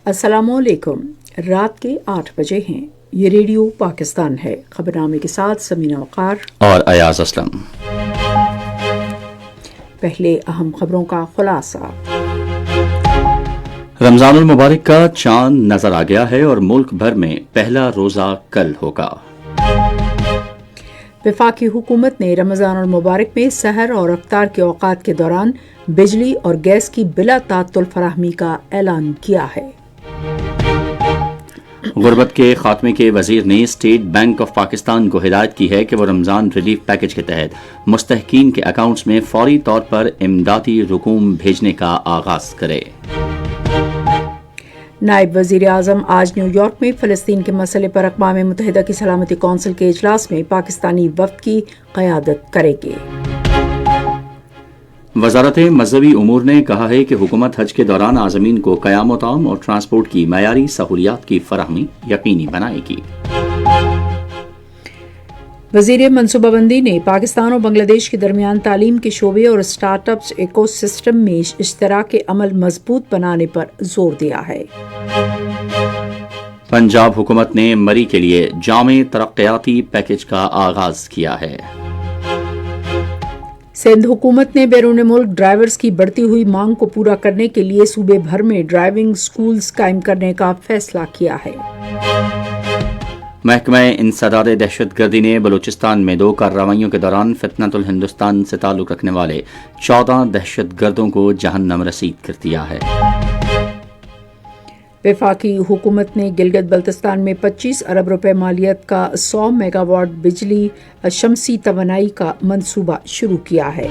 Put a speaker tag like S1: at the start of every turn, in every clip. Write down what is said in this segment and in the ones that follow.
S1: السلام علیکم۔ رات کے 8 بجے ہیں۔ یہ ریڈیو پاکستان ہے۔ خبرنامے کے ساتھ سمینہ وقار
S2: اور ایاز اسلم۔
S1: پہلے اہم خبروں کا خلاصہ۔
S2: رمضان المبارک کا چاند نظر آ گیا ہے اور ملک بھر میں پہلا روزہ کل ہوگا۔
S1: وفاقی حکومت نے رمضان المبارک میں سحر اور افطار کے اوقات کے دوران بجلی اور گیس کی بلا تعطل فراہمی کا اعلان کیا ہے۔
S2: غربت کے خاتمے کے وزیر نے اسٹیٹ بینک آف پاکستان کو ہدایت کی ہے کہ وہ رمضان ریلیف پیکج کے تحت مستحقین کے اکاؤنٹس میں فوری طور پر امدادی رقوم بھیجنے کا آغاز کرے۔
S1: نائب وزیر اعظم آج نیو یارک میں فلسطین کے مسئلے پر اقوام متحدہ کی سلامتی کونسل کے اجلاس میں پاکستانی وفد کی قیادت کریں گے۔
S2: وزارت مذہبی امور نے کہا ہے کہ حکومت حج کے دوران عازمین کو قیام و طعام اور ٹرانسپورٹ کی معیاری سہولیات کی فراہمی یقینی بنائے گی۔
S1: وزیر منصوبہ بندی نے پاکستان اور بنگلہ دیش کے درمیان تعلیم کے شعبے اور اسٹارٹ اپس ایکو سسٹم میں اشتراک عمل مضبوط بنانے پر زور دیا ہے۔
S2: پنجاب حکومت نے مری کے لیے جامع ترقیاتی پیکج کا آغاز کیا ہے۔
S1: سندھ حکومت نے بیرون ملک ڈرائیورز کی بڑھتی ہوئی مانگ کو پورا کرنے کے لیے صوبے بھر میں ڈرائیونگ سکولز قائم کرنے کا فیصلہ کیا ہے۔
S2: محکمہ انسداد دہشت گردی نے بلوچستان میں 2 کارروائیوں کے دوران فتنۃ الہندوستان سے تعلق رکھنے والے 14 دہشت گردوں کو جہنم رسید کر دیا ہے۔
S1: وفاقی حکومت نے گلگت بلتستان میں 25 ارب روپے مالیت کا 100 میگا واٹ بجلی شمسی توانائی کا منصوبہ شروع کیا ہے۔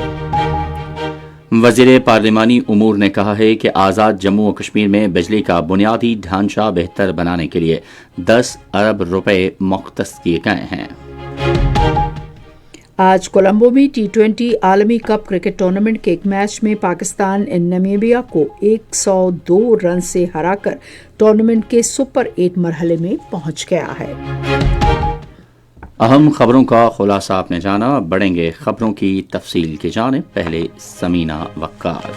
S2: وزیر پارلیمانی امور نے کہا ہے کہ آزاد جموں و کشمیر میں بجلی کا بنیادی ڈھانچہ بہتر بنانے کے لیے 10 ارب روپے مختص کیے گئے ہیں۔
S1: آج کولمبو میں T20 عالمی کپ کرکٹ ٹورنامنٹ کے ایک میچ میں پاکستان نمیبیا کو 102 رن سے ہرا کر ٹورنامنٹ کے سپر 8 مرحلے میں پہنچ گیا ہے۔
S2: اہم خبروں کا خلاصہ آپ نے جانا، بڑھیں گے خبروں کی تفصیل کی جانب۔ پہلے سمینہ وقار۔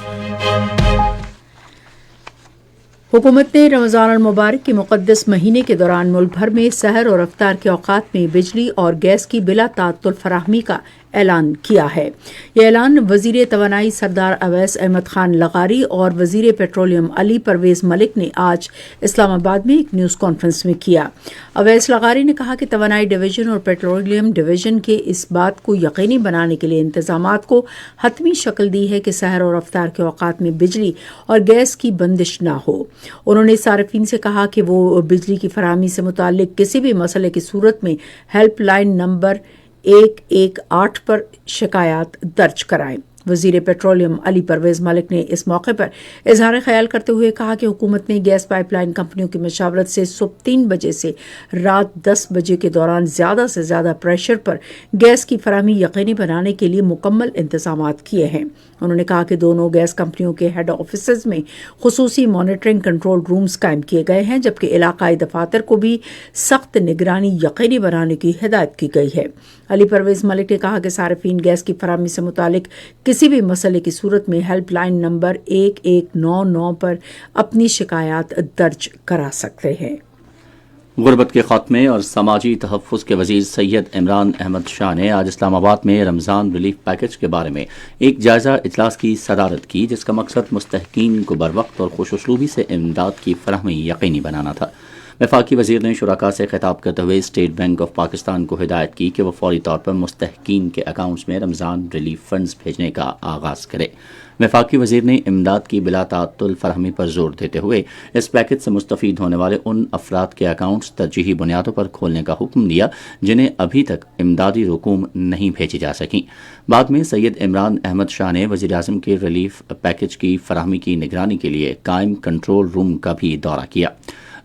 S1: حکومت نے رمضان المبارک کے مقدس مہینے کے دوران ملک بھر میں سحر اور افطار کے اوقات میں بجلی اور گیس کی بلا تعطل فراہمی کا اعلان کیا ہے۔ یہ اعلان وزیر توانائی سردار اویس احمد خان لغاری اور وزیر پیٹرولیم علی پرویز ملک نے آج اسلام آباد میں ایک نیوز کانفرنس میں کیا۔ اویس لغاری نے کہا کہ توانائی ڈویژن اور پیٹرولیم ڈویژن کے اس بات کو یقینی بنانے کے لیے انتظامات کو حتمی شکل دی ہے کہ سحر اور افطار کے اوقات میں بجلی اور گیس کی بندش نہ ہو۔ انہوں نے صارفین سے کہا کہ وہ بجلی کی فراہمی سے متعلق کسی بھی مسئلے کی صورت میں ہیلپ لائن نمبر 118 پر شکایات درج کرائیں۔ وزیر پیٹرولیم علی پرویز ملک نے اس موقع پر اظہار خیال کرتے ہوئے کہا کہ حکومت نے گیس پائپ لائن کمپنیوں کی مشاورت سے صبح 3 بجے سے رات 10 بجے کے دوران زیادہ سے زیادہ پریشر پر گیس کی فراہمی یقینی بنانے کے لیے مکمل انتظامات کیے ہیں۔ انہوں نے کہا کہ دونوں گیس کمپنیوں کے ہیڈ آفیسز میں خصوصی مانیٹرنگ کنٹرول رومز قائم کیے گئے ہیں، جبکہ علاقائی دفاتر کو بھی سخت نگرانی یقینی بنانے کی ہدایت کی گئی ہے۔ علی پرویز ملک نے کہا کہ صارفین گیس کی فراہمی سے متعلق کسی بھی مسئلے کی صورت میں ہیلپ لائن نمبر 1199 پر اپنی شکایات درج کرا سکتے ہیں۔
S2: غربت کے خاتمے اور سماجی تحفظ کے وزیر سید عمران احمد شاہ نے آج اسلام آباد میں رمضان ریلیف پیکج کے بارے میں ایک جائزہ اجلاس کی صدارت کی، جس کا مقصد مستحقین کو بروقت اور خوش اسلوبی سے امداد کی فراہمی یقینی بنانا تھا۔ وفاقی وزیر نے شرکاء سے خطاب کرتے ہوئے اسٹیٹ بینک آف پاکستان کو ہدایت کی کہ وہ فوری طور پر مستحقین کے اکاؤنٹس میں رمضان ریلیف فنڈز بھیجنے کا آغاز کرے۔ وفاقی وزیر نے امداد کی بلا تعطل فراہمی پر زور دیتے ہوئے اس پیکج سے مستفید ہونے والے ان افراد کے اکاؤنٹس ترجیحی بنیادوں پر کھولنے کا حکم دیا جنہیں ابھی تک امدادی رقوم نہیں بھیجی جا سکیں۔ بعد میں سید عمران احمد شاہ نے وزیر اعظم کے ریلیف پیکج کی فراہمی کی نگرانی کے لیے قائم کنٹرول روم کا بھی دورہ کیا۔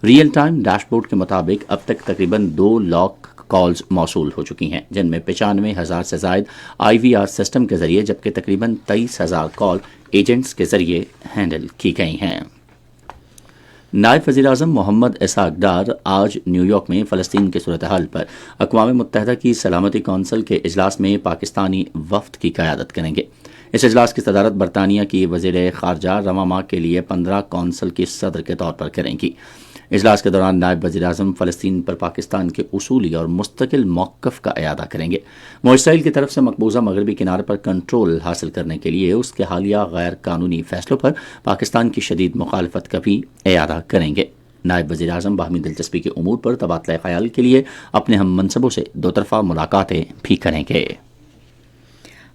S2: ریئل ٹائم ڈیش بورڈ کے مطابق اب تک تقریباً 2 لاکھ کالز موصول ہو چکی ہیں، جن میں 95,000 سے زائد IVR سسٹم کے ذریعے، جبکہ تقریباً 23,000 کال ایجنٹس کے ذریعے ہینڈل کی گئی ہیں۔ نائب وزیر اعظم محمد اسحاق ڈار آج نیو یارک میں فلسطین کی صورتحال پر اقوام متحدہ کی سلامتی کونسل کے اجلاس میں پاکستانی وفد کی قیادت کریں گے۔ اس اجلاس کی صدارت برطانیہ کی وزیر خارجہ رواں ماہ کے لیے 15 کونسل کی صدر کے طور پر کریں گی۔ اجلاس کے دوران نائب وزیر اعظم فلسطین پر پاکستان کے اصولی اور مستقل موقف کا اعادہ کریں گے۔ وہ اسرائیل کی طرف سے مقبوضہ مغربی کنارے پر کنٹرول حاصل کرنے کے لیے اس کے حالیہ غیر قانونی فیصلوں پر پاکستان کی شدید مخالفت کا بھی اعادہ کریں گے۔ نائب وزیر اعظم باہمی دلچسپی کے امور پر تبادلہ خیال کے لیے اپنے ہم منصبوں سے دو طرفہ ملاقاتیں بھی کریں گے۔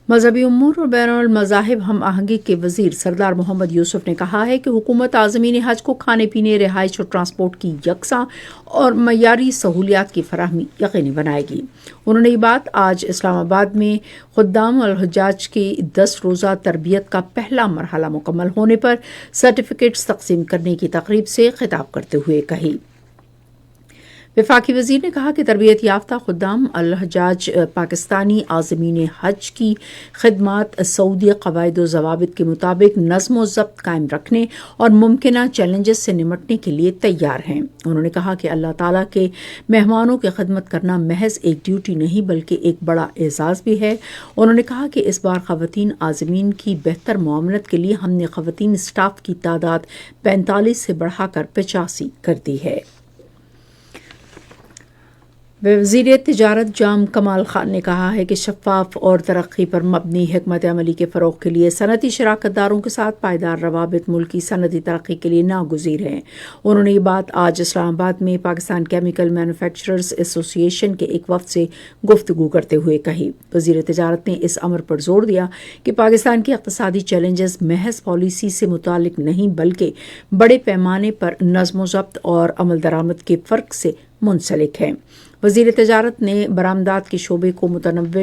S1: مذہبی امور اور بین المذاہب ہم آہنگی کے وزیر سردار محمد یوسف نے کہا ہے کہ حکومت عازمین حج کو کھانے پینے، رہائش اور ٹرانسپورٹ کی یکساں اور معیاری سہولیات کی فراہمی یقینی بنائے گی۔ انہوں نے یہ بات آج اسلام آباد میں خدام الحجاج کی 10 روزہ تربیت کا پہلا مرحلہ مکمل ہونے پر سرٹیفکیٹس تقسیم کرنے کی تقریب سے خطاب کرتے ہوئے کہی۔ وفاقی وزیر نے کہا کہ تربیت یافتہ خدام الحجاج پاکستانی عازمین حج کی خدمات سعودی قواعد و ضوابط کے مطابق نظم و ضبط قائم رکھنے اور ممکنہ چیلنجز سے نمٹنے کے لیے تیار ہیں۔ انہوں نے کہا کہ اللہ تعالیٰ کے مہمانوں کی خدمت کرنا محض ایک ڈیوٹی نہیں بلکہ ایک بڑا اعزاز بھی ہے۔ انہوں نے کہا کہ اس بار خواتین عازمین کی بہتر معاملت کے لیے ہم نے خواتین اسٹاف کی تعداد 45 سے بڑھا کر 85 کر دی ہے۔ وزیر تجارت جام کمال خان نے کہا ہے کہ شفاف اور ترقی پر مبنی حکمت عملی کے فروغ کے لیے صنعتی شراکت داروں کے ساتھ پائیدار روابط ملکی صنعتی ترقی کے لیے ناگزیر ہیں۔ انہوں نے یہ بات آج اسلام آباد میں پاکستان کیمیکل مینوفیکچررز ایسوسی ایشن کے ایک وفد سے گفتگو کرتے ہوئے کہی۔ وزیر تجارت نے اس امر پر زور دیا کہ پاکستان کے اقتصادی چیلنجز محض پالیسی سے متعلق نہیں بلکہ بڑے پیمانے پر نظم و ضبط اور عمل درآمد کے فرق سے منسلک ہیں۔ وزیر تجارت نے برآمدات کے شعبے کو متنوع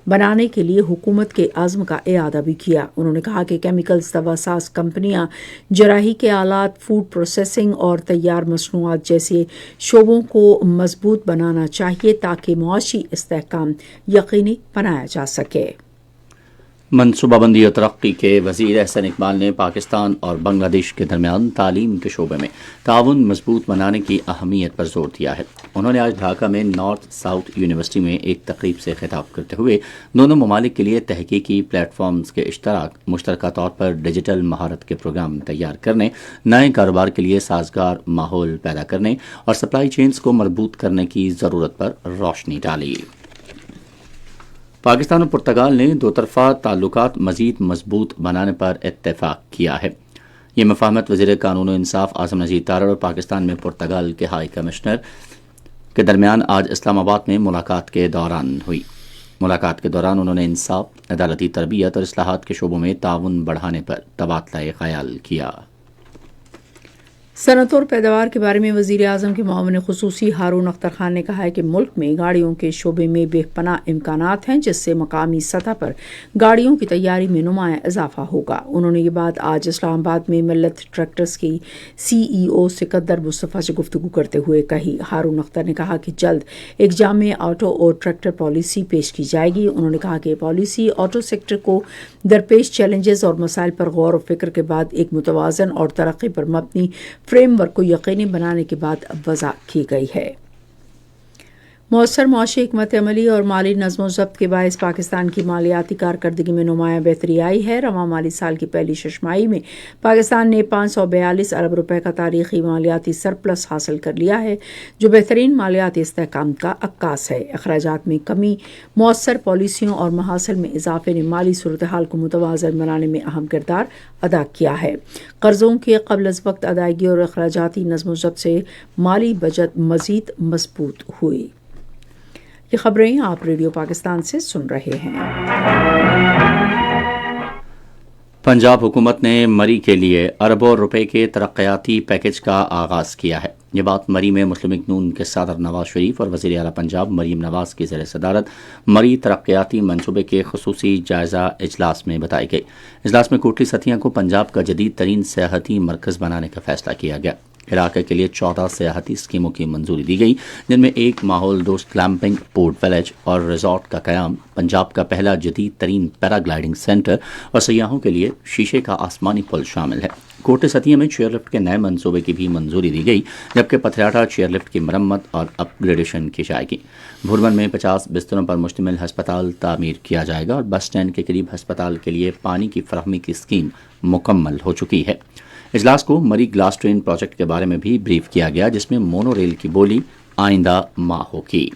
S1: بنانے کے لیے حکومت کے عزم کا اعادہ بھی کیا۔ انہوں نے کہا کہ کیمیکلز، دوا ساز کمپنیاں، جراحی کے آلات، فوڈ پروسیسنگ اور تیار مصنوعات جیسے شعبوں کو مضبوط بنانا چاہیے تاکہ معاشی استحکام یقینی بنایا جا سکے۔
S2: منصوبہ بندی اور ترقی کے وزیر احسن اقبال نے پاکستان اور بنگلہ دیش کے درمیان تعلیم کے شعبے میں تعاون مضبوط بنانے کی اہمیت پر زور دیا ہے۔ انہوں نے آج ڈھاکہ میں نارتھ ساؤتھ یونیورسٹی میں ایک تقریب سے خطاب کرتے ہوئے دونوں ممالک کے لیے تحقیقی پلیٹ فارمز کے اشتراک، مشترکہ طور پر ڈیجیٹل مہارت کے پروگرام تیار کرنے، نئے کاروبار کے لیے سازگار ماحول پیدا کرنے اور سپلائی چینز کو مربوط کرنے کی ضرورت پر روشنی ڈالی۔ پاکستان اور پرتگال نے دو طرفہ تعلقات مزید مضبوط بنانے پر اتفاق کیا ہے۔ یہ مفاہمت وزیر قانون و انصاف اعظم نذیر تارڑ اور پاکستان میں پرتگال کے ہائی کمشنر کے درمیان آج اسلام آباد میں ملاقات کے دوران ہوئی۔ ملاقات کے دوران انہوں نے انصاف، عدالتی تربیت اور اصلاحات کے شعبوں میں تعاون بڑھانے پر تبادلہ خیال کیا۔
S1: صنعت اور پیداوار کے بارے میں وزیر اعظم کے معاون خصوصی ہارون اختر خان نے کہا ہے کہ ملک میں گاڑیوں کے شعبے میں بے پناہ امکانات ہیں جس سے مقامی سطح پر گاڑیوں کی تیاری میں نمایاں اضافہ ہوگا۔ انہوں نے یہ بات آج اسلام آباد میں ملت ٹریکٹرز کی سی ای او سکندر مصطفیٰ سے گفتگو کرتے ہوئے کہی۔ ہارون اختر نے کہا کہ جلد ایک جامع آٹو اور ٹریکٹر پالیسی پیش کی جائے گی۔ انہوں نے کہا کہ یہ پالیسی آٹو سیکٹر کو درپیش چیلنجز اور مسائل پر غور و فکر کے بعد ایک متوازن اور ترقی پر مبنی فریم ورک کو یقینی بنانے کے بعد وضع کی گئی ہے۔ مؤثر معاشی حکمت عملی اور مالی نظم و ضبط کے باعث پاکستان کی مالیاتی کارکردگی میں نمایاں بہتری آئی ہے۔ رواں مالی سال کی پہلی ششماہی میں پاکستان نے 542 ارب روپے کا تاریخی مالیاتی سرپلس حاصل کر لیا ہے جو بہترین مالیاتی استحکام کا عکاس ہے۔ اخراجات میں کمی، مؤثر پالیسیوں اور محاصل میں اضافے نے مالی صورتحال کو متوازن بنانے میں اہم کردار ادا کیا ہے۔ قرضوں کے قبل از وقت ادائیگی اور اخراجاتی نظم و ضبط سے مالی بجٹ مزید مضبوط ہوئی۔ یہ خبریں آپ ریڈیو پاکستان سے سن رہے ہیں۔
S2: پنجاب حکومت نے مری کے لیے اربوں روپے کے ترقیاتی پیکج کا آغاز کیا ہے۔ یہ بات مری میں مسلم لیگ نون کے صدر نواز شریف اور وزیر اعلیٰ پنجاب مریم نواز کی زیر صدارت مری ترقیاتی منصوبے کے خصوصی جائزہ اجلاس میں بتائی گئی۔ اجلاس میں کوٹلی ستیاں کو پنجاب کا جدید ترین سیاحتی مرکز بنانے کا فیصلہ کیا گیا۔ علاقے کے لیے 14 سیاحتی اسکیموں کی منظوری دی گئی، جن میں ایک ماحول دوست کیمپنگ، پورٹ ویلیج اور ریزورٹ کا قیام، پنجاب کا پہلا جدید ترین پیرا گلائیڈنگ سینٹر اور سیاحوں کے لیے شیشے کا آسمانی پل شامل ہے۔ کوٹ ستیہ میں چیئر لفٹ کے نئے منصوبے کی بھی منظوری دی گئی، جبکہ پتھراٹا چیئر لفٹ کی مرمت اور اپ گریڈیشن کی جائے گی۔ بھوربن میں 50 بستروں پر مشتمل ہسپتال تعمیر کیا جائے گا اور بس اسٹینڈ کے قریب ہسپتال کے لیے پانی کی فراہمی کی اسکیم مکمل ہو چکی ہے۔ اجلاس کو مری گلاس ٹرین پروجیکٹ کے بارے میں بھی بریف کیا گیا، جس میں مونو ریل کی بولی آئندہ ماہ ہوگی۔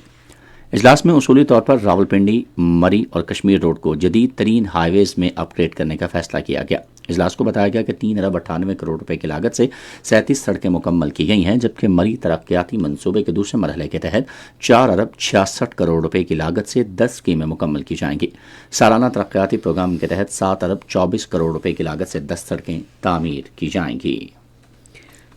S2: اجلاس میں اصولی طور پر راولپنڈی، مری اور کشمیر روڈ کو جدید ترین ہائی ویز میں اپ گریڈ کرنے کا فیصلہ کیا گیا۔ اجلاس کو بتایا گیا کہ 3 ارب 98 کروڑ روپے کی لاگت سے 37 سڑکیں مکمل کی گئی ہیں، جبکہ مری ترقیاتی منصوبے کے دوسرے مرحلے کے تحت 4 ارب 66 کروڑ روپے کی لاگت سے 10 اسکیمیں مکمل کی جائیں گی۔ سالانہ ترقیاتی پروگرام کے تحت 7 ارب 24 کروڑ روپے کی لاگت سے 10 سڑکیں تعمیر کی جائیں گی۔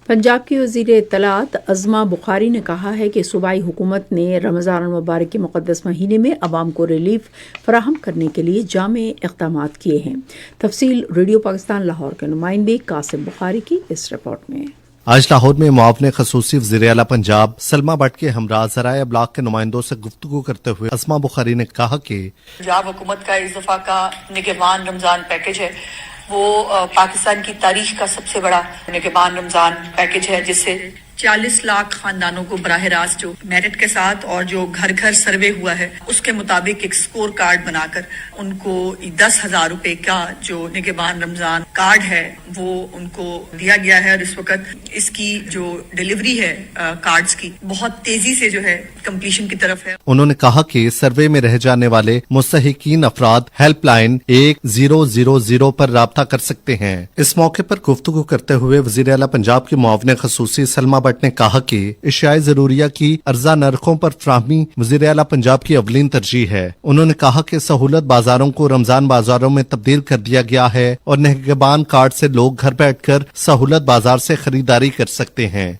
S1: پنجاب کی وزیر اطلاعات عظما بخاری نے کہا ہے کہ صوبائی حکومت نے رمضان المبارک کے مقدس مہینے میں عوام کو ریلیف فراہم کرنے کے لیے جامع اقدامات کیے ہیں۔ تفصیل ریڈیو پاکستان لاہور کے نمائندے قاسم بخاری کی اس رپورٹ میں۔
S3: آج لاہور میں معاون خصوصی وزیر اعلیٰ پنجاب سلما بٹ کے ہمراہ ذرائع ابلاغ کے نمائندوں سے گفتگو کرتے ہوئے عظما بخاری نے کہا کہ
S4: پنجاب حکومت کا اس دفعہ کا نگہبان رمضان پیکج ہے، وہ پاکستان کی تاریخ کا سب سے بڑا نگہبان رمضان پیکج ہے، جس سے 40 لاکھ خاندانوں کو براہ راست جو میرٹ کے ساتھ اور جو گھر گھر سروے ہوا ہے اس کے مطابق ایک سکور کارڈ بنا کر ان کو 10,000 روپے کا جو نگہبان رمضان کارڈ ہے وہ ان کو دیا گیا ہے، اور اس وقت اس کی جو ڈیلیوری ہے کارڈز کی بہت تیزی سے جو ہے کمپلیشن کی طرف ہے۔
S3: انہوں نے کہا کہ سروے میں رہ جانے والے مستحقین افراد ہیلپ لائن 1000 پر رابطہ کر سکتے ہیں۔ اس موقع پر گفتگو کرتے ہوئے وزیر اعلیٰ پنجاب کے معاون خصوصی سلما بٹ نے کہا کہ اشیاء ضروریہ کی ارزاں نرخوں پر فراہمی وزیر اعلیٰ پنجاب کی اولین ترجیح ہے۔ انہوں نے کہا کہ سہولت بازاروں کو رمضان بازاروں میں تبدیل کر دیا گیا ہے اور نگہبان کارڈ سے لوگ گھر بیٹھ کر سہولت بازار سے خریداری کر سکتے ہیں۔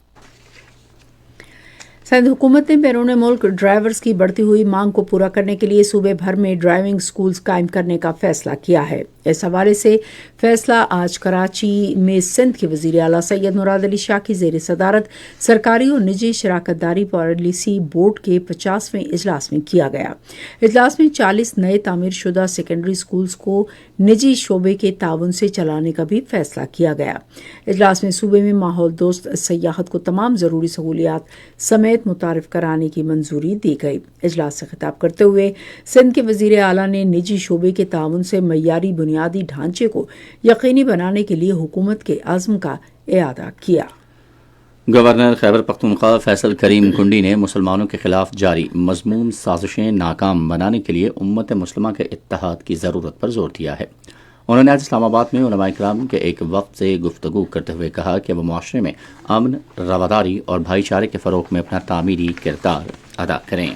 S1: سندھ حکومت نے بیرون ملک ڈرائیورز کی بڑھتی ہوئی مانگ کو پورا کرنے کے لیے صوبے بھر میں ڈرائیونگ سکولز قائم کرنے کا فیصلہ کیا ہے۔ اس حوالے سے فیصلہ آج کراچی میں سندھ کے وزیر اعلیٰ سید مراد علی شاہ کی زیر صدارت سرکاری اور نجی شراکت داری پالیسی بورڈ کے 50ویں اجلاس میں کیا گیا۔ اجلاس میں 40 نئے تعمیر شدہ سیکنڈری سکولز کو نجی شعبے کے تعاون سے چلانے کا بھی فیصلہ کیا گیا۔ اجلاس میں صوبے میں ماحول دوست سیاحت کو تمام ضروری سہولیات سمیت متعارف کرانے کی منظوری دی گئی۔ اجلاس سے خطاب کرتے ہوئے سندھ کے وزیر اعلیٰ نے نجی شعبے کے تعاون سے معیاری بنیادی ڈھانچے کو یقینی بنانے کے لیے حکومت کے عزم کا اعادہ کیا۔
S2: گورنر خیبر پختونخوا فیصل کریم کنڈی نے مسلمانوں کے خلاف جاری مذموم سازشیں ناکام بنانے کے لیے امت مسلمہ کے اتحاد کی ضرورت پر زور دیا ہے۔ انہوں نے آج اسلام آباد میں علماء کرام کے ایک وفد سے گفتگو کرتے ہوئے کہا کہ وہ معاشرے میں امن، رواداری اور بھائی چارے کے فروغ میں اپنا تعمیری کردار ادا کریں۔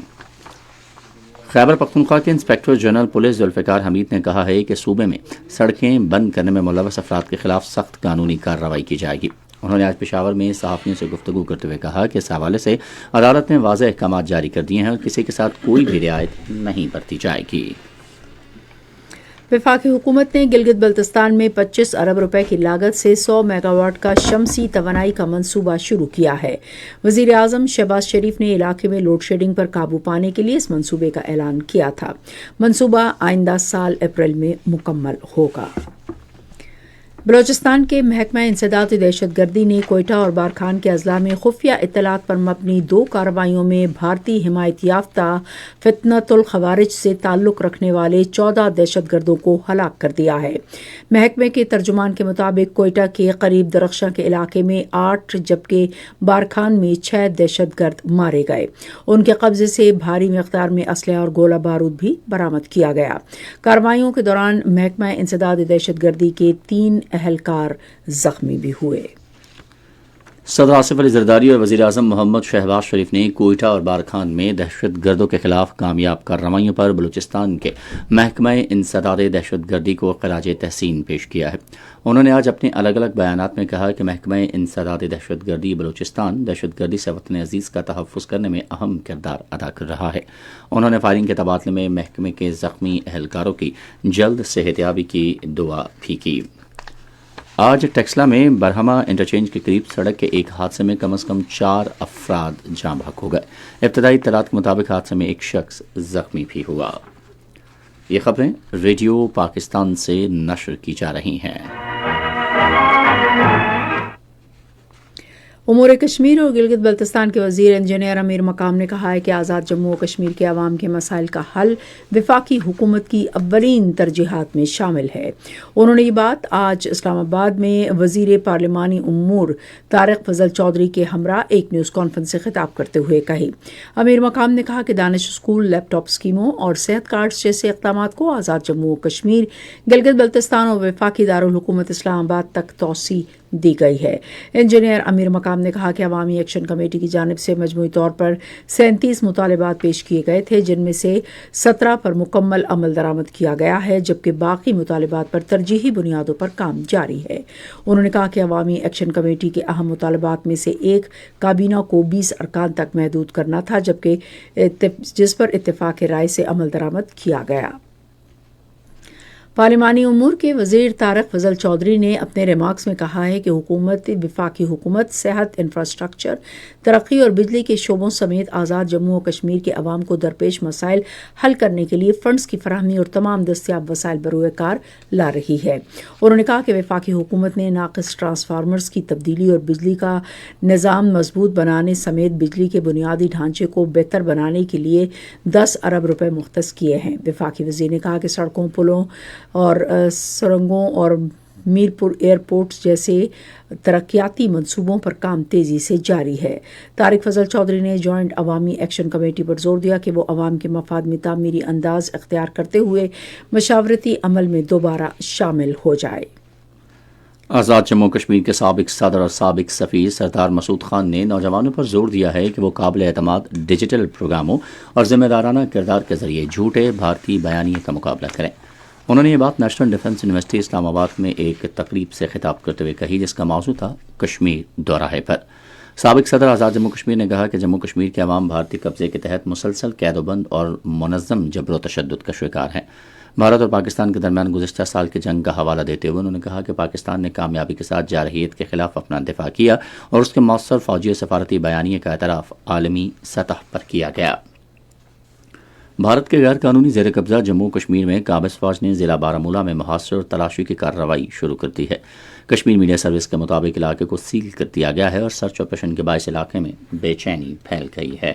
S2: خیبر پختونخوا کے انسپکٹر جنرل پولیس ذوالفقار حمید نے کہا ہے کہ صوبے میں سڑکیں بند کرنے میں ملوث افراد کے خلاف سخت قانونی کارروائی کی جائے گی۔ انہوں نے آج پشاور میں صحافیوں سے گفتگو کرتے ہوئے کہا کہ اس حوالے سے عدالت نے واضح احکامات جاری کر دیے ہیں اور کسی کے ساتھ کوئی بھی رعایت نہیں برتی جائے گی۔
S1: وفاقی حکومت نے گلگت بلتستان میں 25 ارب روپے کی لاگت سے 100 میگا واٹ کا شمسی توانائی کا منصوبہ شروع کیا ہے۔ وزیر اعظم شہباز شریف نے علاقے میں لوڈ شیڈنگ پر قابو پانے کے لیے اس منصوبے کا اعلان کیا تھا۔ منصوبہ آئندہ سال اپریل میں مکمل ہوگا۔ بلوچستان کے محکمہ انسداد دہشت گردی نے کوئٹہ اور بارکھان کے اضلاع میں خفیہ اطلاعات پر مبنی 2 کارروائیوں میں بھارتی حمایت یافتہ فتنۃ الخوارج سے تعلق رکھنے والے 14 دہشت گردوں کو ہلاک کر دیا ہے۔ محکمے کے ترجمان کے مطابق کوئٹہ کے قریب درخشاں کے علاقے میں 8 جبکہ بارکھان میں 6 دہشت گرد مارے گئے۔ ان کے قبضے سے بھاری مقدار میں اسلحہ اور گولہ بارود بھی برآمد کیا گیا۔ کارروائیوں کے دوران محکمہ انسداد دہشت گردی کے 3 اہلکار زخمی بھی ہوئے۔
S2: صدر آصف علی زرداری اور وزیر اعظم محمد شہباز شریف نے کوئٹہ اور بارکھان میں دہشت گردوں کے خلاف کامیاب کارروائیوں پر بلوچستان کے محکمہ انسداد دہشت گردی کو خراج تحسین پیش کیا ہے۔ انہوں نے آج اپنے الگ الگ بیانات میں کہا کہ محکمہ انسداد دہشت گردی بلوچستان دہشت گردی سے وطن عزیز کا تحفظ کرنے میں اہم کردار ادا کر رہا ہے۔ انہوں نے فائرنگ کے تبادلے میں محکمے کے زخمی اہلکاروں کی جلد صحتیابی کی دعا بھی کی۔ آج ٹیکسلا میں برہما انٹرچینج کے قریب سڑک کے ایک حادثے میں کم از کم 4 افراد جاں بحق ہو گئے. ابتدائی اطلاعات کے مطابق حادثے میں ایک شخص زخمی بھی ہوا. یہ خبریں ریڈیو پاکستان سے نشر کی جا رہی ہیں.
S1: امور کشمیر اور گلگت بلتستان کے وزیر انجینئر امیر مقام نے کہا ہے کہ آزاد جموں و کشمیر کے عوام کے مسائل کا حل وفاقی حکومت کی اولین ترجیحات میں شامل ہے. انہوں نے یہ بات آج اسلام آباد میں وزیر پارلیمانی امور طارق فضل چودھری کے ہمراہ ایک نیوز کانفرنس سے خطاب کرتے ہوئے کہی. امیر مقام نے کہا کہ دانش اسکول، لیپ ٹاپ اسکیموں اور صحت کارڈز جیسے اقدامات کو آزاد جموں و کشمیر، گلگت بلتستان اور وفاقی دارالحکومت اسلام آباد تک توسیع دی گئی ہے. انجینئر امیر مقام نے کہا کہ عوامی ایکشن کمیٹی کی جانب سے مجموعی طور پر 37 مطالبات پیش کیے گئے تھے، جن میں سے 17 پر مکمل عمل درآمد کیا گیا ہے، جبکہ باقی مطالبات پر ترجیحی بنیادوں پر کام جاری ہے. انہوں نے کہا کہ عوامی ایکشن کمیٹی کے اہم مطالبات میں سے ایک کابینہ کو 20 ارکان تک محدود کرنا تھا، جس پر اتفاق رائے سے عمل درآمد کیا گیا. پارلیمانی امور کے وزیر طارق فضل چودھری نے اپنے ریمارکس میں کہا ہے کہ وفاقی حکومت صحت، انفراسٹرکچر، ترقی اور بجلی کے شعبوں سمیت آزاد جموں و کشمیر کے عوام کو درپیش مسائل حل کرنے کے لیے فنڈز کی فراہمی اور تمام دستیاب وسائل بروئے کار لا رہی ہے. انہوں نے کہا کہ وفاقی حکومت نے ناقص ٹرانسفارمرز کی تبدیلی اور بجلی کا نظام مضبوط بنانے سمیت بجلی کے بنیادی ڈھانچے کو بہتر بنانے کے لیے 10 ارب روپے مختص کیے ہیں. وفاقی وزیر نے کہا کہ سڑکوں، پلوں اور سرنگوں اور میرپور ایئرپورٹ جیسے ترقیاتی منصوبوں پر کام تیزی سے جاری ہے. طارق فضل چودھری نے جوائنٹ عوامی ایکشن کمیٹی پر زور دیا کہ وہ عوام کے مفاد میں تعمیری انداز اختیار کرتے ہوئے مشاورتی عمل میں دوبارہ شامل ہو جائے.
S2: آزاد جموں کشمیر کے سابق صدر اور سابق سفیر سردار مسعود خان نے نوجوانوں پر زور دیا ہے کہ وہ قابل اعتماد ڈیجیٹل پروگراموں اور ذمہ دارانہ کردار کے ذریعے جھوٹے بھارتی بیانیے کا مقابلہ کریں. انہوں نے یہ بات نیشنل ڈیفنس یونیورسٹی اسلام آباد میں ایک تقریب سے خطاب کرتے ہوئے کہی، جس کا موضوع تھا کشمیر دوراہے پر. سابق صدر آزاد جموں کشمیر نے کہا کہ جموں کشمیر کے عوام بھارتی قبضے کے تحت مسلسل قید و بند اور منظم جبر و تشدد کا شکار ہیں. بھارت اور پاکستان کے درمیان گزشتہ سال کی جنگ کا حوالہ دیتے ہوئے انہوں نے کہا کہ پاکستان نے کامیابی کے ساتھ جارحیت کے خلاف اپنا دفاع کیا اور اس کے مؤثر فوجی و سفارتی بیانیے کا اعتراف عالمی سطح پر کیا گیا. بھارت کے غیر قانونی زیر قبضہ جموں کشمیر میں قابض فوج نے ضلع بارہمولہ میں محاصرے اور تلاشی کی کارروائی شروع کر دی ہے. کشمیر میڈیا سروس کے مطابق علاقے کو سیل کر دیا گیا ہے اور سرچ آپریشن کے باعث علاقے میں بے چینی پھیل گئی ہے.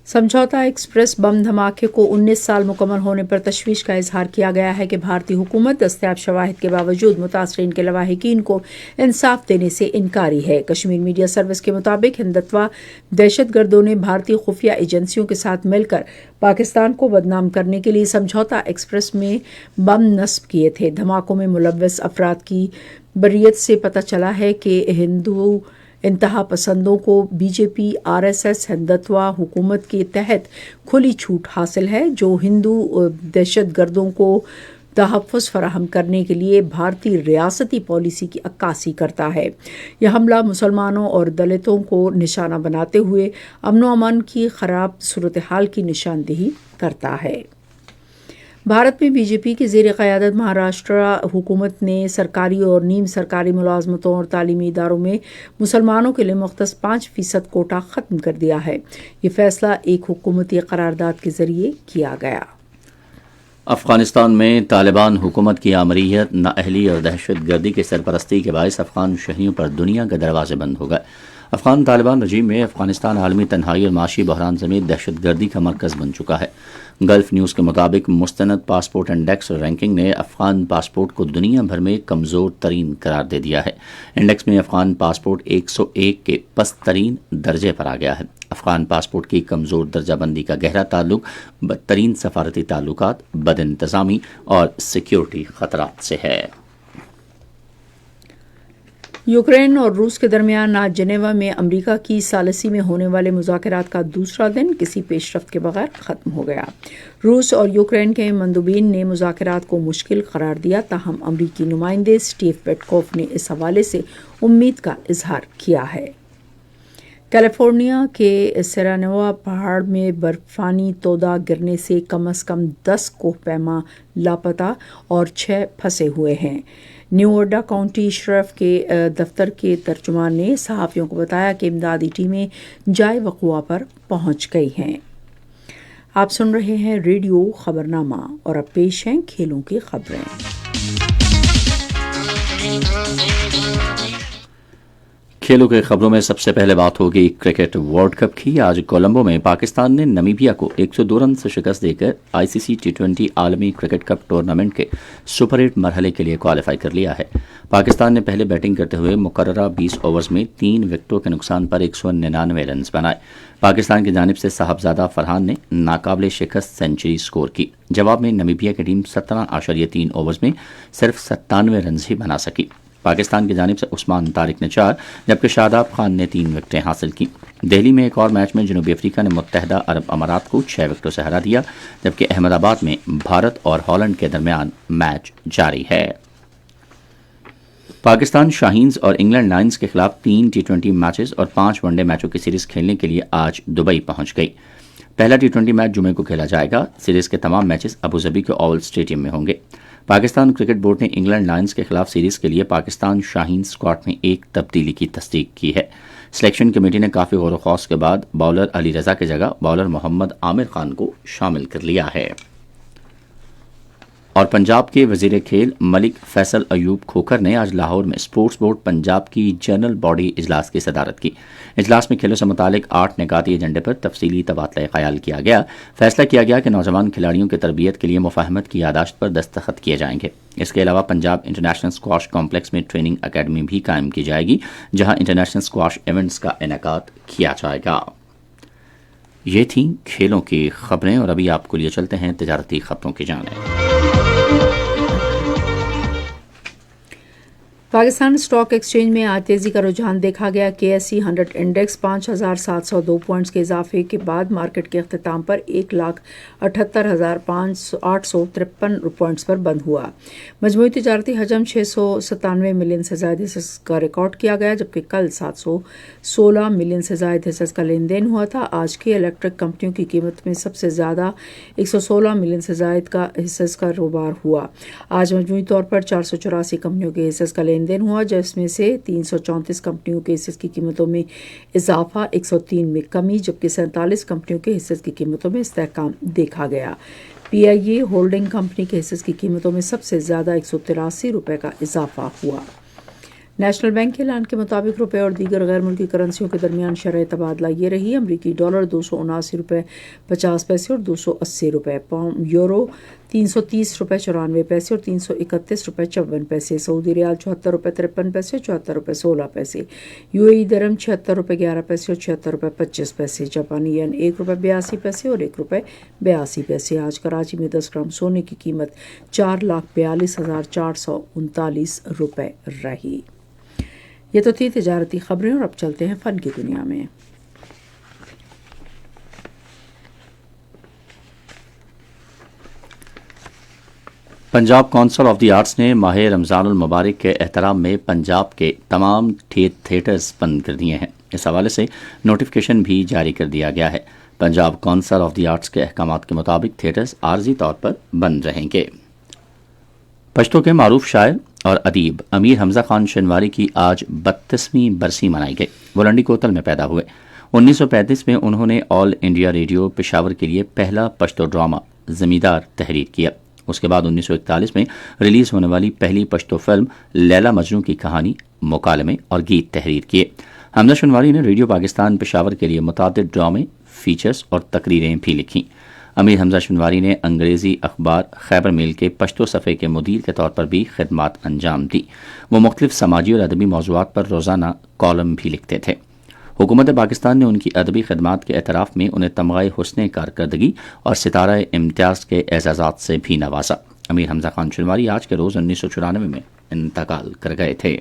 S1: سمجھوتا ایکسپریس بم دھماکے کو 19 سال مکمل ہونے پر تشویش کا اظہار کیا گیا ہے کہ بھارتی حکومت دستیاب شواہد کے باوجود متاثرین کے لواحقین کو انصاف دینے سے انکاری ہے. کشمیر میڈیا سروس کے مطابق ہندتوا دہشت گردوں نے بھارتی خفیہ ایجنسیوں کے ساتھ مل کر پاکستان کو بدنام کرنے کے لیے سمجھوتا ایکسپریس میں بم نصب کیے تھے. دھماکوں میں ملوث افراد کی بریت سے پتہ چلا ہے کہ ہندو انتہا پسندوں کو بی جے پی RSS ہندتوا حکومت کے تحت کھلی چھوٹ حاصل ہے، جو ہندو دہشت گردوں کو تحفظ فراہم کرنے کے لیے بھارتی ریاستی پالیسی کی عکاسی کرتا ہے. یہ حملہ مسلمانوں اور دلتوں کو نشانہ بناتے ہوئے امن و امان کی خراب صورتحال کی نشاندہی کرتا ہے. بھارت میں بی جے پی کی زیر قیادت مہاراشٹر حکومت نے سرکاری اور نیم سرکاری ملازمتوں اور تعلیمی اداروں میں مسلمانوں کے لیے مختص 5% کوٹا ختم کر دیا ہے. یہ فیصلہ ایک حکومتی قرارداد کے ذریعے کیا گیا.
S2: افغانستان میں طالبان حکومت کی آمریت، نااہلی اور دہشت گردی کی سرپرستی کے باعث افغان شہریوں پر دنیا کے دروازے بند ہو گئے. افغان طالبان رجیم میں افغانستان عالمی تنہائی اور معاشی بحران سمیت دہشت گردی کا مرکز بن چکا ہے. گلف نیوز کے مطابق مستند پاسپورٹ انڈیکس اور رینکنگ نے افغان پاسپورٹ کو دنیا بھر میں کمزور ترین قرار دے دیا ہے. انڈیکس میں افغان پاسپورٹ 101 کے پست ترین درجے پر آ گیا ہے. افغان پاسپورٹ کی کمزور درجہ بندی کا گہرا تعلق بدترین سفارتی تعلقات، بد انتظامی اور سیکیورٹی خطرات سے ہے.
S1: یوکرین اور روس کے درمیان آج جنیوا میں امریکہ کی ثالثی میں ہونے والے مذاکرات کا دوسرا دن کسی پیش رفت کے بغیر ختم ہو گیا. روس اور یوکرین کے مندوبین نے مذاکرات کو مشکل قرار دیا، تاہم امریکی نمائندے اسٹیو پیٹکوف نے اس حوالے سے امید کا اظہار کیا ہے. کیلیفورنیا کے سیرانووا پہاڑ میں برفانی تودہ گرنے سے کم از کم 10 کوہ پیما لاپتہ اور 6 پھنسے ہوئے ہیں۔ نیو اڈا کاؤنٹی شریف کے دفتر کے ترجمان نے صحافیوں کو بتایا کہ امدادی ٹیمیں جائے وقوع پر پہنچ گئی ہیں۔ آپ سن رہے ہیں ریڈیو خبرنامہ اور اب پیش ہیں کھیلوں کی خبریں۔
S2: کھیلوں کی خبروں میں سب سے پہلے بات ہوگی کرکٹ ورلڈ کپ کی۔ آج کولمبو میں پاکستان نے نمیبیا کو 102 رن سے شکست دے کر ICC T20 عالمی کرکٹ کپ ٹورنامنٹ کے سپر 8 مرحلے کے لیے کوالیفائی کر لیا ہے۔ پاکستان نے پہلے بیٹنگ کرتے ہوئے مقررہ 20 اوورز میں 3 وکٹوں کے نقصان پر 199 رنز بنائے۔ پاکستان کی جانب سے صاحبزادہ فرحان نے ناقابل شکست سنچری سکور کی۔ جواب میں نمیبیا کی ٹیم 17.3 اوورز میں صرف 97 رنز ہی بنا سکی۔ پاکستان کی جانب سے عثمان طارق نے 4 جبکہ شاداب خان نے 3 وکٹیں حاصل کی۔ دہلی میں ایک اور میچ میں جنوبی افریقہ نے متحدہ عرب امارات کو 6 وکٹوں سے ہرا دیا، جبکہ احمد آباد میں بھارت اور ہالینڈ کے درمیان میچ جاری ہے۔ پاکستان شاہینز اور انگلینڈ لائنز کے خلاف 3 T20 میچز اور 5 ون ڈے میچوں کی سیریز کھیلنے کے لیے آج دبئی پہنچ گئی۔ پہلا T20 میچ جمعے کو کھیلا جائے گا۔ سیریز کے تمام میچز ابوظہبی کے اوول اسٹیڈیم میں ہوں گے۔ پاکستان کرکٹ بورڈ نے انگلینڈ لائنز کے خلاف سیریز کے لیے پاکستان شاہین اسکواڈ میں ایک تبدیلی کی تصدیق کی ہے۔ سلیکشن کمیٹی نے کافی غور و خوض کے بعد باؤلر علی رضا کی جگہ باؤلر محمد عامر خان کو شامل کر لیا ہے۔ اور پنجاب کے وزیر کھیل ملک فیصل ایوب کھوکھر نے آج لاہور میں اسپورٹس بورڈ پنجاب کی جنرل باڈی اجلاس کی صدارت کی۔ اجلاس میں کھیلوں سے متعلق 8 نکاتی ایجنڈے پر تفصیلی تبادلہ خیال کیا گیا۔ فیصلہ کیا گیا کہ نوجوان کھلاڑیوں کی تربیت کے لیے مفاہمت کی یادداشت پر دستخط کیے جائیں گے۔ اس کے علاوہ پنجاب انٹرنیشنل اسکواش کمپلیکس میں ٹریننگ اکیڈمی بھی قائم کی جائے گی، جہاں انٹرنیشنل اسکواش ایونٹس کا انعقاد کیا جائے گا۔ یہ تھیں کھیلوں کی خبریں اور ابھی آپ کو لیے چلتے ہیں تجارتی خبروں کی جانب۔
S1: پاکستان اسٹاک ایکسچینج میں آج تیزی کا رجحان دیکھا گیا۔ KSE 100 انڈیکس 5702 پوائنٹس کے اضافے کے بعد مارکیٹ کے اختتام پر 1,78,853 پوائنٹس پر بند ہوا۔ مجموعی تجارتی حجم 697 ملین سے زائد حصص کا ریکارڈ کیا گیا، جبکہ کل 716 ملین سے زائد حصص کا لین دین ہوا تھا۔ آج کی الیکٹرک کمپنیوں کی قیمت میں سب سے زیادہ 116 ملین سے زائد کا حصص کا کاروبار ہوا۔ آج مجموعی طور پر 484 کمپنیوں کے حصص کا لین دین ہوا، جس میں سے 334 کمپنیوں کے حصص کی قیمتوں میں اضافہ، 103 میں کمی، جبکہ 47 کمپنیوں کے حصص کی قیمتوں میں استحکام دیکھا گیا۔ PIA ہولڈنگ کمپنی کے حصص کی قیمتوں میں سب سے زیادہ 183 روپے کا اضافہ ہوا۔ نیشنل بینک کے اعلان کے مطابق روپے اور دیگر غیر ملکی کرنسیوں کے درمیان شرح تبادلہ یہ رہی: امریکی ڈالر 279 روپے 50 پیسے اور 280 روپے، یورو 330 روپے 94 پیسے اور 331 روپے 54 پیسے، سعودی ریال 74 روپے 53 پیسے اور 74 روپے 16 پیسے، UAE درہم 76 روپے 11 پیسے اور 76 روپے 25 پیسے، جاپانی ین 1 روپے 82 پیسے اور 1 روپے 82 پیسے۔ آج کراچی میں 10 گرام سونے کی قیمت 4,42,439 روپے رہی۔ یہ تو تھی تجارتی خبریں اور اب چلتے ہیں فن کی دنیا میں۔
S2: Punjab council of the arts نے ماہ رمضان المبارک کے احترام میں پنجاب کے تمام تھیٹرز بند کر دیے ہیں۔ اس حوالے سے نوٹیفکیشن بھی جاری کر دیا گیا ہے۔ Punjab council of the arts کے احکامات کے مطابق تھیٹرز عارضی طور پر بند رہیں گے۔ پشتو کے معروف شاعر اور ادیب امیر حمزہ خان شنواری کی آج 32ویں برسی منائی گئی۔ وہ لنڈی کوتل میں پیدا ہوئے۔ 1935 میں انہوں نے آل انڈیا ریڈیو پشاور کے لیے پہلا پشتو ڈرامہ زمیندار تحریر کیا۔ اس کے بعد 1941 میں ریلیز ہونے والی پہلی پشتو فلم لیلا مجنو کی کہانی، مکالمے اور گیت تحریر کیے۔ حمزہ شنواری نے ریڈیو پاکستان پشاور کے لیے متعدد ڈرامے، فیچرز اور تقریریں بھی لکھیں۔ امیر حمزہ شنواری نے انگریزی اخبار خیبر میل کے پشتو صفحے کے مدیر کے طور پر بھی خدمات انجام دی۔ وہ مختلف سماجی اور ادبی موضوعات پر روزانہ کالم بھی لکھتے تھے۔ حکومت پاکستان نے ان کی ادبی خدمات کے اعتراف میں انہیں تمغہ حسن کارکردگی اور ستارہ امتیاز کے اعزازات سے بھی نوازا۔ امیر حمزہ خان شنواری آج کے روز 1994 میں انتقال کر گئے تھے۔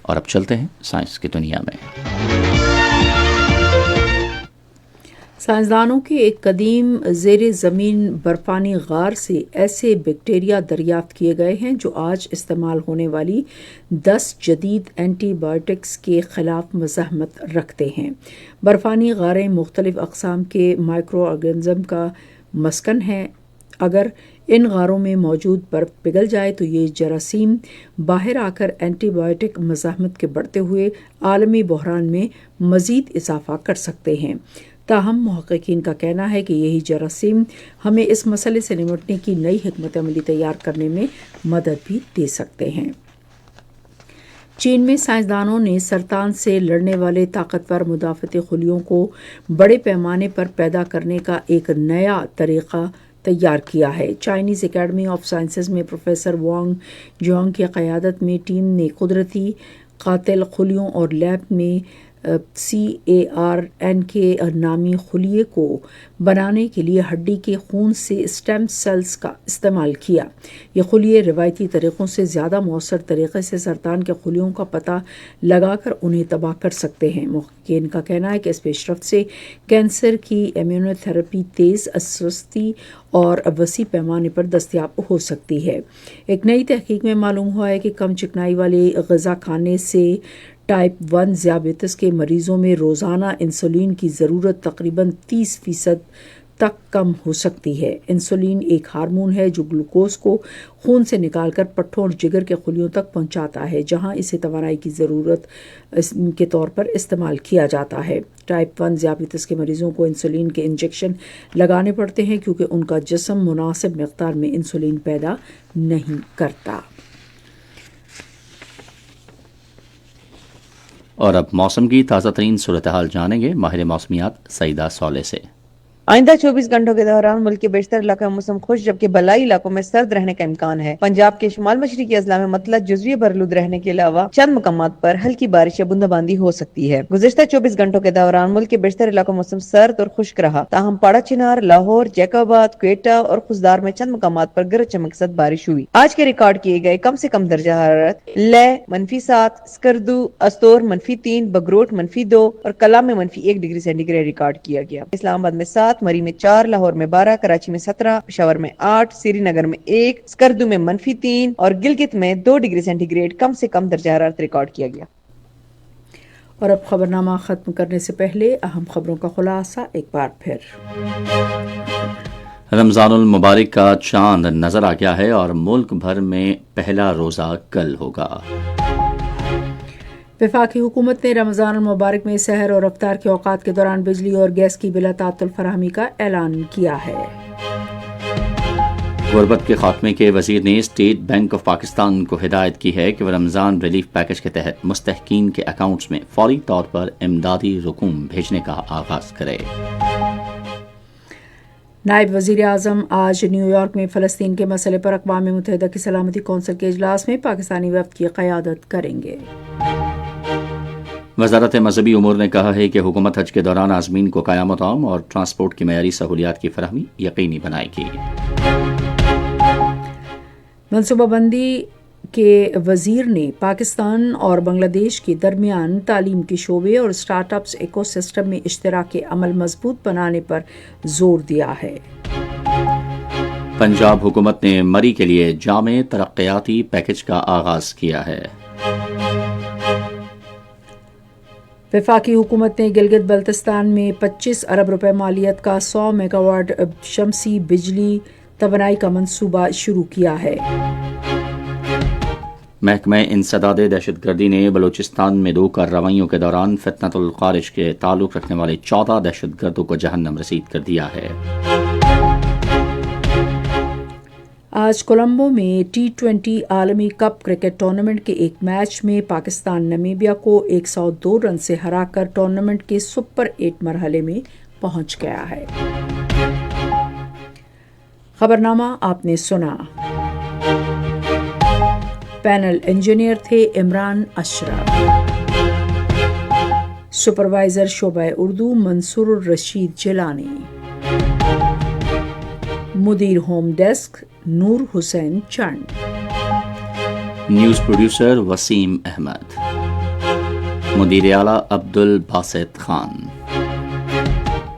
S2: اور اب چلتے ہیں سائنس کی دنیا میں۔
S1: سائنسدانوں کے ایک قدیم زیر زمین برفانی غار سے ایسے بیکٹیریا دریافت کیے گئے ہیں جو آج استعمال ہونے والی 10 جدید اینٹی بائیوٹکس کے خلاف مزاحمت رکھتے ہیں۔ برفانی غاریں مختلف اقسام کے مائکرو آرگنزم کا مسکن ہیں۔ اگر ان غاروں میں موجود برف پگھل جائے تو یہ جراثیم باہر آ کر اینٹی بائیوٹک مزاحمت کے بڑھتے ہوئے عالمی بحران میں مزید اضافہ کر سکتے ہیں۔ تاہم محققین کا کہنا ہے کہ یہی جراثیم ہمیں اس مسئلے سے نمٹنے کی نئی حکمت عملی تیار کرنے میں مدد بھی دے سکتے ہیں۔ چین میں سائنسدانوں نے سرطان سے لڑنے والے طاقتور مدافعتی خلیوں کو بڑے پیمانے پر پیدا کرنے کا ایک نیا طریقہ تیار کیا ہے۔ چائنیز اکیڈمی آف سائنسز میں پروفیسر وانگ جیونگ کی قیادت میں ٹیم نے قدرتی قاتل خلیوں اور لیب میں CARNK نامی خلیے کو بنانے کے لیے ہڈی کے خون سے اسٹیم سیلز کا استعمال کیا۔ یہ خلیے روایتی طریقوں سے زیادہ مؤثر طریقے سے سرطان کے خلیوں کا پتہ لگا کر انہیں تباہ کر سکتے ہیں۔ محققین کا کہنا ہے کہ اس پیش رفت سے کینسر کی امیونو تھراپی تیز، سستی اور وسیع پیمانے پر دستیاب ہو سکتی ہے۔ ایک نئی تحقیق میں معلوم ہوا ہے کہ کم چکنائی والی غذا کھانے سے ٹائپ 1 ذیابیطس کے مریضوں میں روزانہ انسولین کی ضرورت تقریباً 30% تک کم ہو سکتی ہے۔ انسولین ایک ہارمون ہے جو گلوکوز کو خون سے نکال کر پٹھوں اور جگر کے خلیوں تک پہنچاتا ہے، جہاں اسے توانائی کی ضرورت کے طور پر استعمال کیا جاتا ہے۔ ٹائپ 1 ذیابیطس کے مریضوں کو انسولین کے انجیکشن لگانے پڑتے ہیں کیونکہ ان کا جسم مناسب مقدار میں انسولین پیدا نہیں کرتا۔
S2: اور اب موسم کی تازہ ترین صورتحال جانیں گے ماہر موسمیات سعیدہ صالح سے۔
S5: آئندہ 24 گھنٹوں کے دوران ملک کے بیشتر علاقوں میں موسم خشک جبکہ بالائی علاقوں میں سرد رہنے کا امکان ہے۔ پنجاب کے شمال مشرقی اضلاع میں مطلع جزوی برآلود رہنے کے علاوہ چند مقامات پر ہلکی بارش یا بوندا باندی ہو سکتی ہے۔ گزشتہ 24 گھنٹوں کے دوران ملک کے بیشتر علاقوں میں موسم سرد اور خشک رہا، تاہم پاڑا چنار، لاہور، جیکاباد، کوئٹہ اور خزدار میں چند مقامات پر گرج چمک کے ساتھ بارش ہوئی۔ آج کے ریکارڈ کیے گئے کم سے کم درجہ حرارت لے -7، سکردو، استور -3، بگروٹ -2 اور کلا میں -1 ڈگری سینٹی گریڈ ریکارڈ کیا گیا۔ اسلام آباد میں 7، مری میں 4، لاہور میں 12، کراچی میں 17، پشاور میں 8، سری نگر میں 1، سکردو میں -3 اور گلگت میں 2 ڈگری سینٹی گریڈ کم سے کم درجہ حرارت ریکارڈ کیا گیا۔
S1: اور اب خبرنامہ ختم کرنے سے پہلے اہم خبروں کا خلاصہ ایک بار پھر۔
S2: رمضان المبارک کا چاند نظر آ گیا ہے اور ملک بھر میں پہلا روزہ کل ہوگا۔
S1: وفاقی حکومت نے رمضان المبارک میں سحر اور افطار کے اوقات کے دوران بجلی اور گیس کی بلا تعطل فراہمی کا اعلان کیا ہے۔
S2: غربت کے خاتمے کے وزیر نے اسٹیٹ بینک آف پاکستان کو ہدایت کی ہے کہ وہ رمضان ریلیف پیکج کے تحت مستحقین کے اکاؤنٹس میں فوری طور پر امدادی رقوم بھیجنے کا آغاز کرے۔
S1: نائب وزیر اعظم آج نیو یارک میں فلسطین کے مسئلے پر اقوام متحدہ کی سلامتی کونسل کے اجلاس میں پاکستانی وفد کی قیادت کریں گے۔
S2: وزارت مذہبی امور نے کہا ہے کہ حکومت حج کے دوران عازمین کو قیام مقام اور ٹرانسپورٹ کی معیاری سہولیات کی فراہمی یقینی بنائے گی۔
S1: منصوبہ بندی کے وزیر نے پاکستان اور بنگلہ دیش کے درمیان تعلیم کے شعبے اور اسٹارٹ اپس ایکو سسٹم میں اشتراک عمل مضبوط بنانے پر زور دیا ہے۔
S2: پنجاب حکومت نے مری کے لیے جامع ترقیاتی پیکج کا آغاز کیا ہے۔
S1: وفاقی حکومت نے گلگت بلتستان میں 25 ارب روپے مالیت کا 100 میگا واٹ شمسی بجلی توانائی کا منصوبہ شروع کیا ہے۔
S2: محکمہ انسداد دہشت گردی نے بلوچستان میں 2 کارروائیوں کے دوران فتنۃ الخارج کے تعلق رکھنے والے 14 دہشت گردوں کو جہنم رسید کر دیا ہے۔
S1: آج کولمبو میں T20 عالمی کپ کرکٹ ٹورنامنٹ کے ایک میچ میں پاکستان نمیبیا کو 102 رن سے ہرا کر ٹورنامنٹ کے سپر 8 مرحلے میں پہنچ گیا ہے۔ خبرنامہ آپ نے سنا۔ پینل انجینئر تھے عمران اشرف، سپروائزر شعبہ اردو منصور الرشید جیلانی، مدیر ہوم ڈیسک نور حسین چند،
S2: نیوز پروڈیوسر وسیم احمد، مدیر اعلیٰ عبد الباسط خان،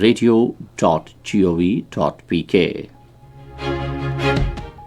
S2: radio.gov.pk।